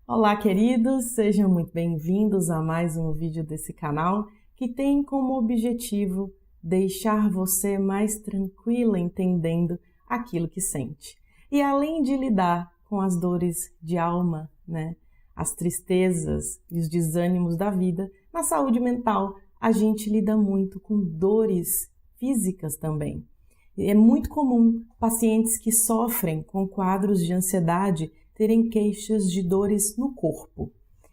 Olá, queridos! Sejam muito bem-vindos a mais um vídeo desse canal que tem como objetivo deixar você mais tranquila entendendo aquilo que sente. E além de lidar com as dores de alma, as tristezas e os desânimos da vida, na saúde mental a gente lida muito com dores físicas também. É muito comum pacientes que sofrem com quadros de ansiedade terem queixas de dores no corpo.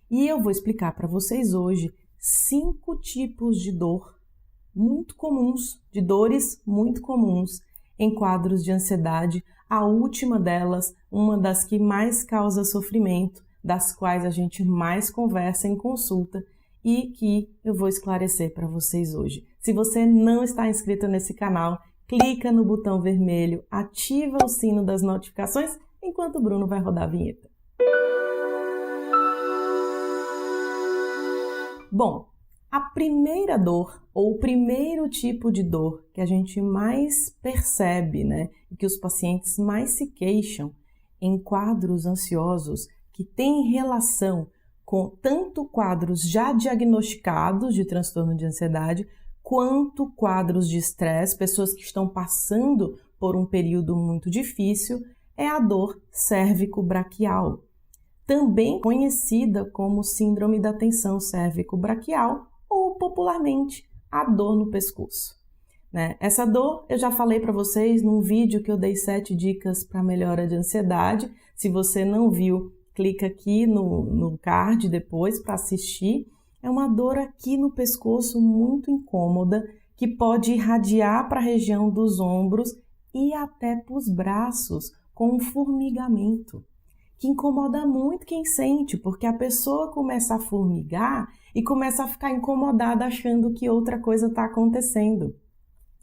E eu vou explicar para vocês hoje 5 tipos de dor muito comuns, de dores muito comuns em quadros de ansiedade. A última delas, uma das que mais causa sofrimento, das quais a gente mais conversa em consulta e que eu vou esclarecer para vocês hoje. Se você não está inscrito nesse canal, clica no botão vermelho, ativa o sino das notificações enquanto o Bruno vai rodar a vinheta. Bom, a primeira dor, ou o primeiro tipo de dor que a gente mais percebe, e que os pacientes mais se queixam em quadros ansiosos que têm relação com tanto quadros já diagnosticados de transtorno de ansiedade, quanto quadros de estresse, pessoas que estão passando por um período muito difícil, é a dor cérvico-braquial, também conhecida como síndrome da tensão cérvico-braquial ou popularmente a dor no pescoço. Essa dor eu já falei para vocês num vídeo que eu dei 7 dicas para melhora de ansiedade. Se você não viu, clica aqui no card depois para assistir. É uma dor aqui no pescoço muito incômoda que pode irradiar para a região dos ombros e até para os braços, com um formigamento, que incomoda muito quem sente, porque a pessoa começa a formigar e começa a ficar incomodada achando que outra coisa está acontecendo.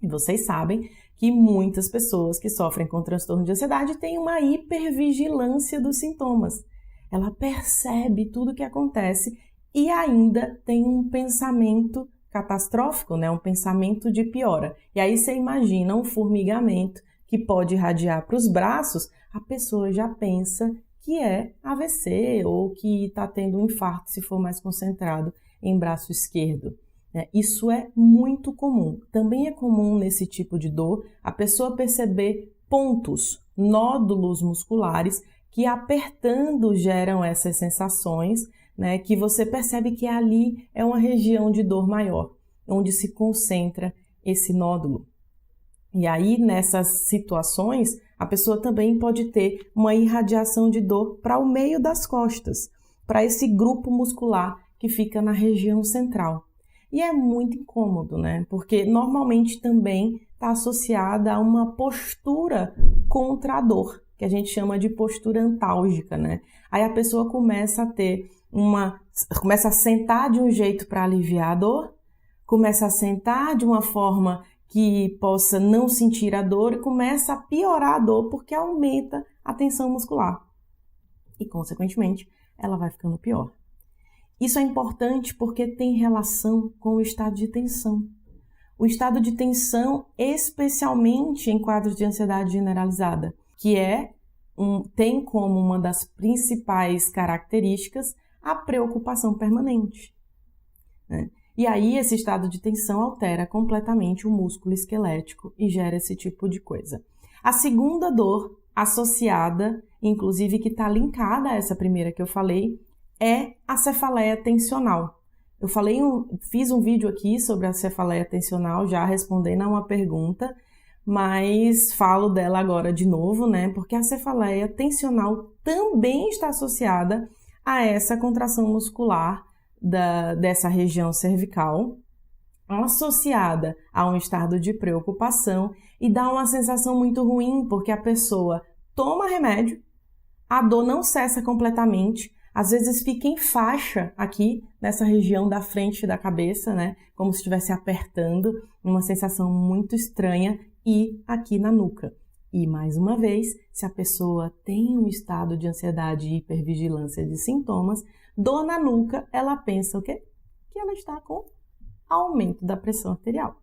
E vocês sabem que muitas pessoas que sofrem com transtorno de ansiedade têm uma hipervigilância dos sintomas. Ela percebe tudo o que acontece e ainda tem um pensamento catastrófico, um pensamento de piora. E aí você imagina um formigamento que pode irradiar para os braços, a pessoa já pensa que é AVC ou que está tendo um infarto se for mais concentrado em braço esquerdo. Isso é muito comum. Também é comum nesse tipo de dor a pessoa perceber pontos, nódulos musculares que apertando geram essas sensações, que você percebe que ali é uma região de dor maior, onde se concentra esse nódulo. E aí, nessas situações, a pessoa também pode ter uma irradiação de dor para o meio das costas, para esse grupo muscular que fica na região central. E é muito incômodo, porque normalmente também está associada a uma postura contra a dor, que a gente chama de postura antálgica, Aí a pessoa começa a sentar de um jeito para aliviar a dor, começa a sentar de uma forma que possa não sentir a dor e começa a piorar a dor porque aumenta a tensão muscular. E, consequentemente, ela vai ficando pior. Isso é importante porque tem relação com o estado de tensão. O estado de tensão, especialmente em quadros de ansiedade generalizada, que tem como uma das principais características a preocupação permanente. E aí esse estado de tensão altera completamente o músculo esquelético e gera esse tipo de coisa. A segunda dor associada, inclusive que está linkada a essa primeira que eu falei, é a cefaleia tensional. Eu fiz um vídeo aqui sobre a cefaleia tensional, já respondendo a uma pergunta, mas falo dela agora de novo, porque a cefaleia tensional também está associada a essa contração muscular dessa região cervical, associada a um estado de preocupação e dá uma sensação muito ruim, porque a pessoa toma remédio, a dor não cessa completamente, às vezes fica em faixa aqui, nessa região da frente da cabeça, como se estivesse apertando, uma sensação muito estranha, e aqui na nuca. E, mais uma vez, se a pessoa tem um estado de ansiedade e hipervigilância de sintomas, dor na nuca, ela pensa o quê? Que ela está com aumento da pressão arterial.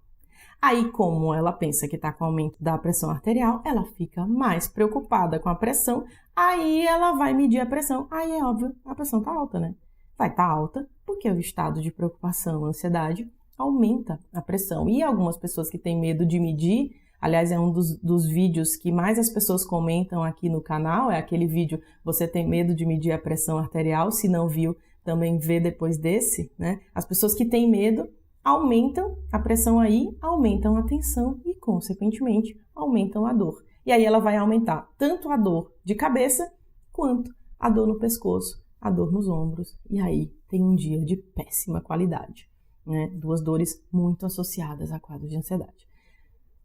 Aí, como ela pensa que está com aumento da pressão arterial, ela fica mais preocupada com a pressão, aí ela vai medir a pressão. Aí é óbvio, a pressão está alta, né? Vai estar alta porque o estado de preocupação, ansiedade, aumenta a pressão. E algumas pessoas que têm medo de medir, aliás, é um dos vídeos que mais as pessoas comentam aqui no canal, é aquele vídeo, você tem medo de medir a pressão arterial, se não viu, também vê depois desse, né? As pessoas que têm medo aumentam a pressão aí, aumentam a tensão e, consequentemente, aumentam a dor. E aí ela vai aumentar tanto a dor de cabeça, quanto a dor no pescoço, a dor nos ombros. E aí tem um dia de péssima qualidade, né? Duas dores muito associadas a quadro de ansiedade.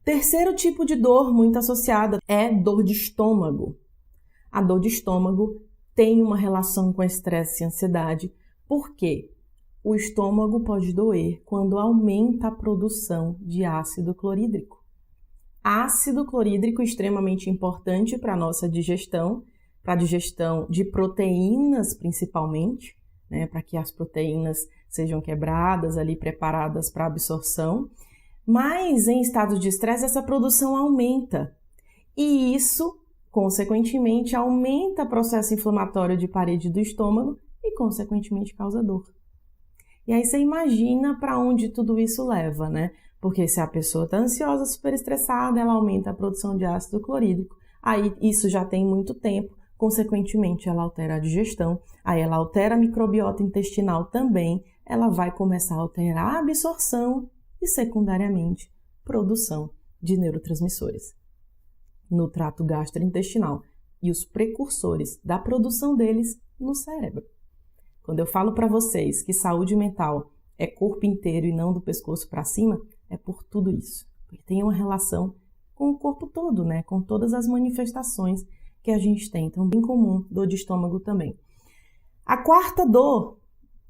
Terceiro tipo de dor muito associada é dor de estômago. A dor de estômago tem uma relação com estresse e ansiedade, porque o estômago pode doer quando aumenta a produção de ácido clorídrico. Ácido clorídrico é extremamente importante para a nossa digestão, para a digestão de proteínas principalmente, né, para que as proteínas sejam quebradas ali, preparadas para absorção. Mas em estados de estresse essa produção aumenta e isso, consequentemente, aumenta o processo inflamatório de parede do estômago e, consequentemente, causa dor. E aí você imagina para onde tudo isso leva, né? Porque se a pessoa está ansiosa, super estressada, ela aumenta a produção de ácido clorídrico. Aí isso já tem muito tempo, consequentemente ela altera a digestão, aí ela altera a microbiota intestinal também, ela vai começar a alterar a absorção e, secundariamente, produção de neurotransmissores no trato gastrointestinal e os precursores da produção deles no cérebro. Quando eu falo para vocês que saúde mental é corpo inteiro e não do pescoço para cima, é por tudo isso. Porque tem uma relação com o corpo todo, né? Com todas as manifestações que a gente tem. Então, bem comum, dor de estômago também. A quarta dor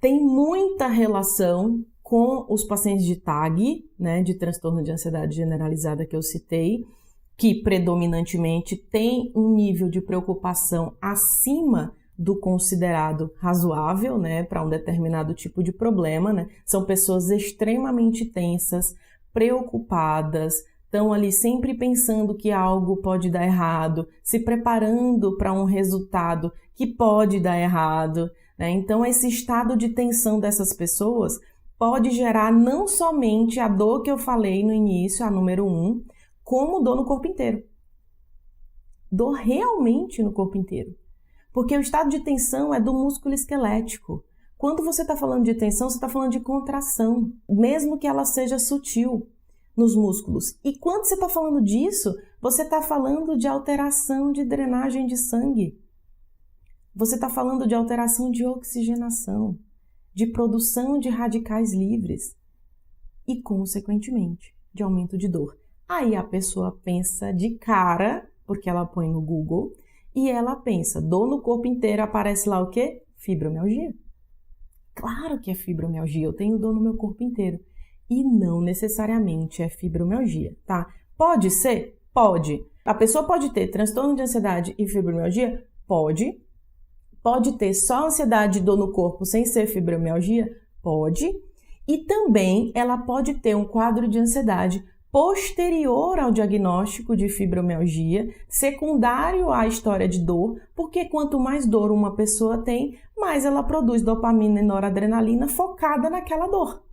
tem muita relação com os pacientes de TAG, né? De transtorno de ansiedade generalizada que eu citei, que predominantemente tem um nível de preocupação acima do considerado razoável, né, para um determinado tipo de problema, né? São pessoas extremamente tensas, preocupadas, estão ali sempre pensando que algo pode dar errado, se preparando para um resultado que pode dar errado, né? Então, esse estado de tensão dessas pessoas pode gerar não somente a dor que eu falei no início, a número 1, como dor no corpo inteiro. Dor realmente no corpo inteiro. Porque o estado de tensão é do músculo esquelético. Quando você está falando de tensão, você está falando de contração, mesmo que ela seja sutil nos músculos. E quando você está falando disso, você está falando de alteração de drenagem de sangue. Você está falando de alteração de oxigenação, de produção de radicais livres e, consequentemente, de aumento de dor. Aí a pessoa pensa de cara, porque ela põe no Google, e ela pensa, dor no corpo inteiro, aparece lá o quê? Fibromialgia. Claro que é fibromialgia, eu tenho dor no meu corpo inteiro. E não necessariamente é fibromialgia, tá? Pode ser? Pode. A pessoa pode ter transtorno de ansiedade e fibromialgia? Pode. Pode ter só ansiedade e dor no corpo sem ser fibromialgia? Pode. E também ela pode ter um quadro de ansiedade posterior ao diagnóstico de fibromialgia, secundário à história de dor, porque quanto mais dor uma pessoa tem, mais ela produz dopamina e noradrenalina focada naquela dor.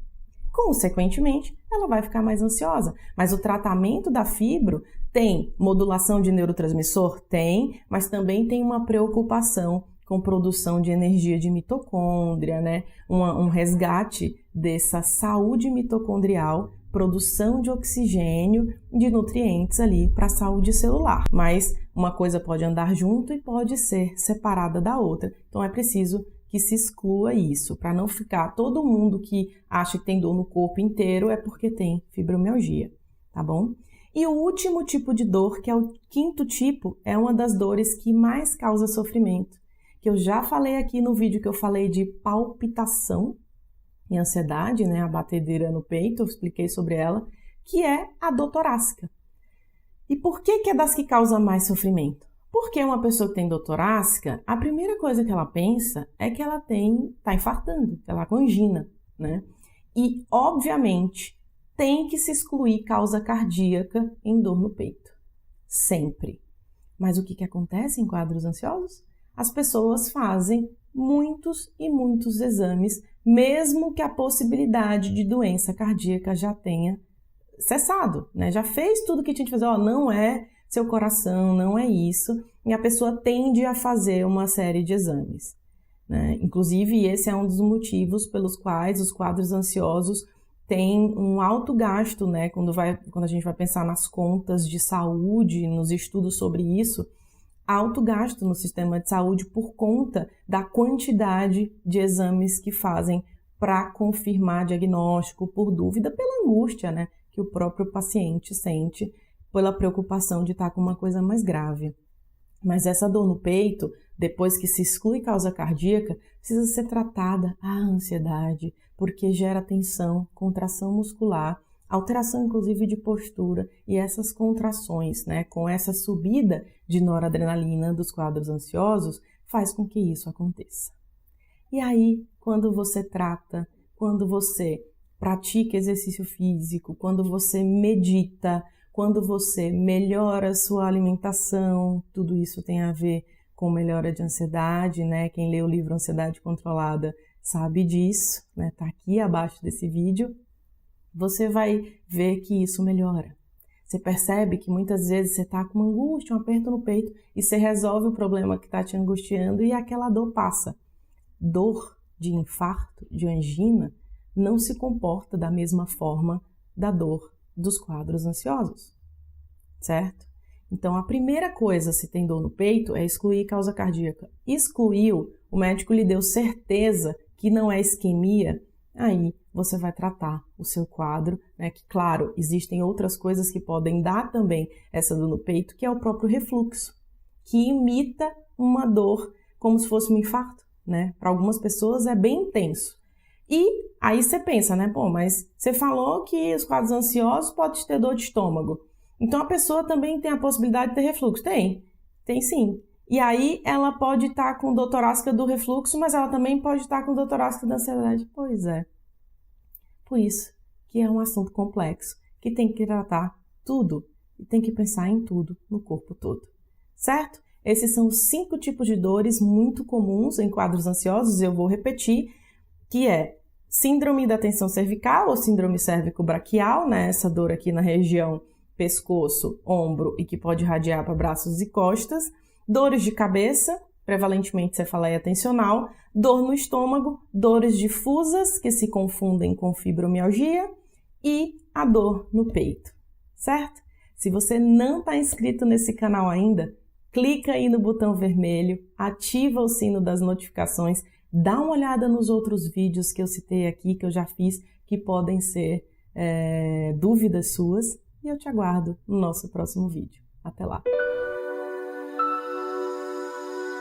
Consequentemente, ela vai ficar mais ansiosa. Mas o tratamento da fibro tem modulação de neurotransmissor? Tem, mas também tem uma preocupação com produção de energia de mitocôndria, né? Um resgate dessa saúde mitocondrial, produção de oxigênio, de nutrientes ali para a saúde celular. Mas uma coisa pode andar junto e pode ser separada da outra. Então é preciso que se exclua isso, para não ficar todo mundo que acha que tem dor no corpo inteiro é porque tem fibromialgia, tá bom? E o último tipo de dor, que é o quinto tipo, é uma das dores que mais causa sofrimento, que eu já falei aqui no vídeo que eu falei de palpitação e ansiedade, né, a batedeira no peito, eu expliquei sobre ela, que é a dor torácica. E por que é das que causa mais sofrimento? Porque uma pessoa que tem dor torácica, a primeira coisa que ela pensa é que ela está infartando, que ela é com angina, né? E, obviamente, tem que se excluir causa cardíaca em dor no peito. Sempre. Mas o que acontece em quadros ansiosos? As pessoas fazem muitos e muitos exames, mesmo que a possibilidade de doença cardíaca já tenha cessado, né? Já fez tudo que tinha que fazer, não é seu coração, não é isso, e a pessoa tende a fazer uma série de exames, né? Inclusive, esse é um dos motivos pelos quais os quadros ansiosos têm um alto gasto, né? Quando a gente vai pensar nas contas de saúde, nos estudos sobre isso, alto gasto no sistema de saúde por conta da quantidade de exames que fazem para confirmar diagnóstico, por dúvida, pela angústia, né, que o próprio paciente sente, pela preocupação de estar com uma coisa mais grave. Mas essa dor no peito, depois que se exclui causa cardíaca, precisa ser tratada a ansiedade, porque gera tensão, contração muscular, alteração inclusive de postura, e essas contrações, né, com essa subida de noradrenalina dos quadros ansiosos, faz com que isso aconteça. E aí, quando você trata, quando você pratica exercício físico, quando você medita, quando você melhora a sua alimentação, tudo isso tem a ver com melhora de ansiedade, né? Quem lê o livro Ansiedade Controlada sabe disso, né? Tá aqui abaixo desse vídeo. Você vai ver que isso melhora. Você percebe que muitas vezes você está com uma angústia, um aperto no peito, e você resolve o problema que está te angustiando e aquela dor passa. Dor de infarto, de angina, não se comporta da mesma forma da dor dos quadros ansiosos, certo? Então, a primeira coisa, se tem dor no peito, é excluir causa cardíaca. Excluiu, o médico lhe deu certeza que não é isquemia, aí você vai tratar o seu quadro, né? Que, claro, existem outras coisas que podem dar também essa dor no peito, que é o próprio refluxo, que imita uma dor como se fosse um infarto, né? Para algumas pessoas é bem intenso. E aí você pensa, né? Pô, mas você falou que os quadros ansiosos podem ter dor de estômago. Então a pessoa também tem a possibilidade de ter refluxo? Tem sim. E aí ela pode estar com dor torácica do refluxo, mas ela também pode estar com dor torácica da ansiedade. Pois é. Por isso que é um assunto complexo, que tem que tratar tudo e tem que pensar em tudo no corpo todo, certo? Esses são os 5 tipos de dores muito comuns em quadros ansiosos, eu vou repetir, que é síndrome da tensão cervical ou síndrome cérvico-braquial, né? Essa dor aqui na região pescoço, ombro e que pode irradiar para braços e costas, dores de cabeça, prevalentemente cefaleia tensional, dor no estômago, dores difusas que se confundem com fibromialgia e a dor no peito, certo? Se você não está inscrito nesse canal ainda, clica aí no botão vermelho, ativa o sino das notificações, dá uma olhada nos outros vídeos que eu citei aqui, que eu já fiz, que podem ser dúvidas suas, e eu te aguardo no nosso próximo vídeo. Até lá!